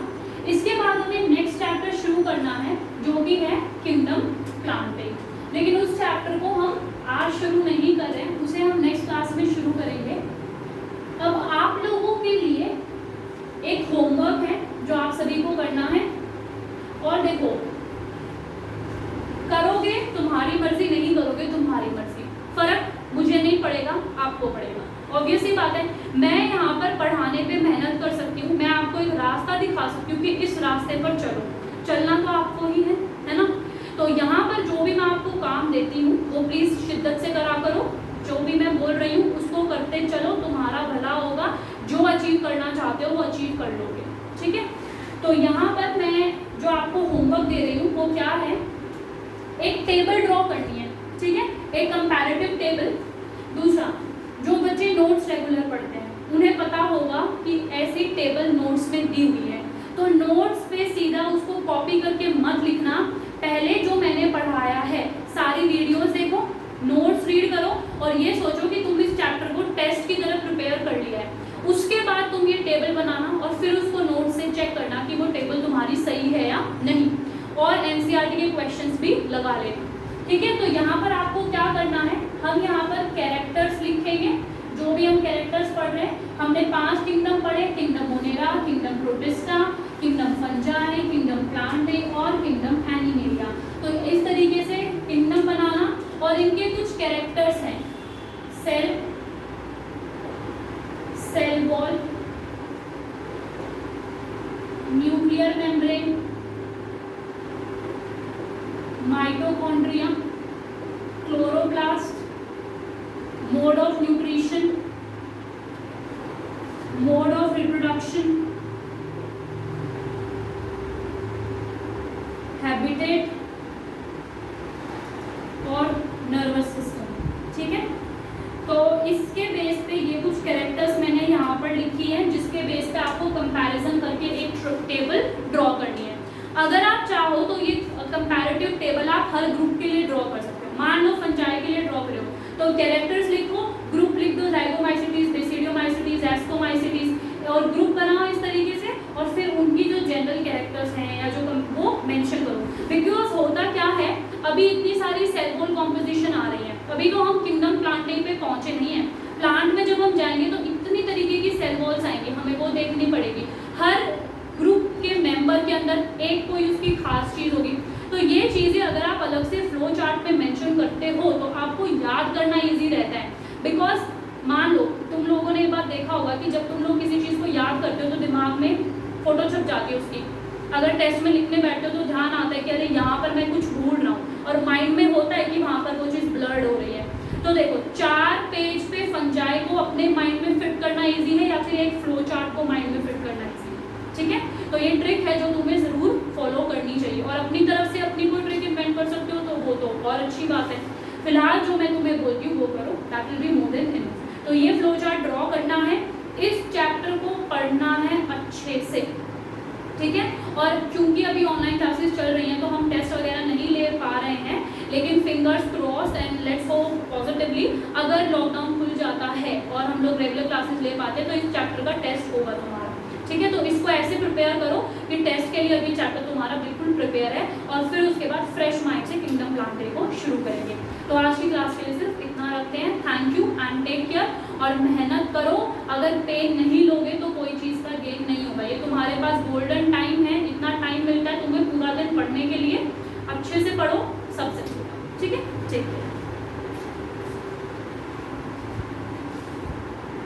इसके बाद हमें नेक्स्ट चैप्टर शुरू करना है जो कि है किंगडम प्लांटिंग, लेकिन उस चैप्टर को हम आज शुरू नहीं कर रहे हैं, उसे हम नेक्स्ट क्लास में शुरू करेंगे। अब आप लोगों के लिए एक होमवर्क है जो आप सभी को करना है। और देखो, करोगे तुम्हारी मर्जी, नहीं करोगे तुम्हारी मर्जी, फर्क मुझे नहीं पड़ेगा, आपको पड़ेगा। ऑब्वियस ही बात है, मैं यहाँ पर पढ़ाने पे मेहनत कर सकती हूँ, मैं आपको एक रास्ता दिखा सकती हूँ कि इस रास्ते पर चलो, चलना तो आपको ही है ना। तो यहाँ पर जो भी मैं आपको काम देती हूँ वो प्लीज शिद्दत से करा करो। जो भी मैं बोल रही हूँ उसको करते चलो, तुम्हारा भला होगा। जो अचीव करना चाहते हो वो अचीव कर लोगे, ठीक है। तो यहाँ पर मैं जो आपको होमवर्क दे रही हूँ वो क्या है, एक टेबल ड्रॉ करनी है, ठीक है, एक कंपैरेटिव टेबल। दूसरा, जो बच्चे नोट्स रेगुलर पढ़ते हैं उन्हें पता होगा कि ऐसी टेबल नोट्स में दी हुई है, तो नोट्स पे सीधा उसको कॉपी करके मत लिखना। पहले जो मैंने पढ़ाया है सारी वीडियोस देखो, नोट्स रीड करो और ये सोचो कि तुम इस चैप्टर को टेस्ट की तरह प्रिपेयर कर लिया है। उसके बाद तुम ये टेबल बनाना और फिर उसको नोट से चेक करना कि वो टेबल तुम्हारी सही है या नहीं, और एनसीईआरटी के क्वेश्चंस भी लगा लेना, ठीक है। तो यहाँ पर आपको क्या करना है, हम यहाँ पर कैरेक्टर्स लिखेंगे। जो भी हम कैरेक्टर्स पढ़ रहे हैं, हमने 5 किंगडम पढ़े, kingdom Monera, kingdom protista, kingdom fungi, kingdom Plantae और किंगडम एनिमेलिया। तो इस तरीके से किंगडम बनाना और इनके कुछ कैरेक्टर्स हैं, cell wall, nuclear membrane, mitochondria, chloroplast, mode of nutrition, mode of reproduction, habitat और नर्वस सिस्टम, ठीक है। तो हर ग्रुप के लिए ड्रॉ कर सकते हो। मान लो फंजाई के लिए ड्रॉ करो तो कैरेक्टर्स लिखो, ग्रुप लिख दो, जाइगोमाइसिटीज, बेसिडियोमाइसिटीज, एस्कोमाइसिटीज, और ग्रुप बनाओ इस तरीके से, और फिर उनकी जो जनरल कैरेक्टर्स हैं या जो वो मेंशन करो। बिकॉज होता क्या है, अभी इतनी सारी सेल वॉल कॉम्पोजिशन आ रही है, अभी तो हम किंगडम प्लांटिंग पे पहुंचे नहीं है। प्लांट में जब हम जाएंगे तो इतनी तरीके की सेल वॉल्स आएंगी, हमें वो देखनी पड़ेगी। हर ग्रुप के मेंबर के अंदर एक कोई उसकी खास चीज होगी। तो ये चीजें अगर आप अलग से फ्लो चार्ट पे मेंशन करते हो तो आपको याद करना इजी रहता है। बिकॉज मान लो तुम लोगों ने ये बात देखा होगा कि जब तुम लोग किसी चीज को याद करते हो तो दिमाग में फोटो छप जाती है उसकी। अगर टेस्ट में लिखने बैठते हो तो ध्यान आता है कि अरे यहाँ पर मैं कुछ भूल रहा हूँ, और माइंड में होता है कि वहाँ पर वो चीज़ ब्लर्ड हो रही है। तो देखो 4 पेज पे फंजाई को अपने माइंड में फिट करना इजी है या फिर एक फ्लो चार्ट को माइंड में फिट करना इजी है, ठीक है। तो ये ट्रिक है जो तुम्हें जरूर फॉलो करनी चाहिए, और अपनी तरफ से अपनी कोई ट्रिक इन्वेंट कर सकते हो तो वो तो और अच्छी बात है। फिलहाल जो मैं तुम्हें बोलती हूँ वो करो, that will be more than enough. तो ये फ्लो चार्ट ड्रॉ करना है, इस चैप्टर को पढ़ना है अच्छे से, ठीक है। और क्योंकि अभी ऑनलाइन क्लासेस चल रही हैं तो हम टेस्ट वगैरह नहीं ले पा रहे हैं, लेकिन fingers cross and let's hope positively अगर लॉकडाउन खुल जाता है और हम लोग रेगुलर क्लासेस ले पाते हैं तो इस चैप्टर का टेस्ट होगा तुम्हारा, ठीक है। तो इसको ऐसे प्रिपेयर करो कि टेस्ट के लिए अभी चैप्टर तुम्हारा बिल्कुल प्रिपेयर है, और फिर उसके बाद फ्रेश माइंड से किंगडम प्लांटिंग को शुरू करेंगे। तो आज की क्लास के लिए सिर्फ इतना रखते हैं। Thank you and take care, और मेहनत करो। अगर पेन नहीं लोगे तो कोई चीज़ का गेन नहीं होगा। ये तुम्हारे पास गोल्डन टाइम है, इतना टाइम मिलता है तुम्हें पूरा दिन पढ़ने के लिए। अच्छे से पढ़ो, सबसे ठीक है, ठीक है।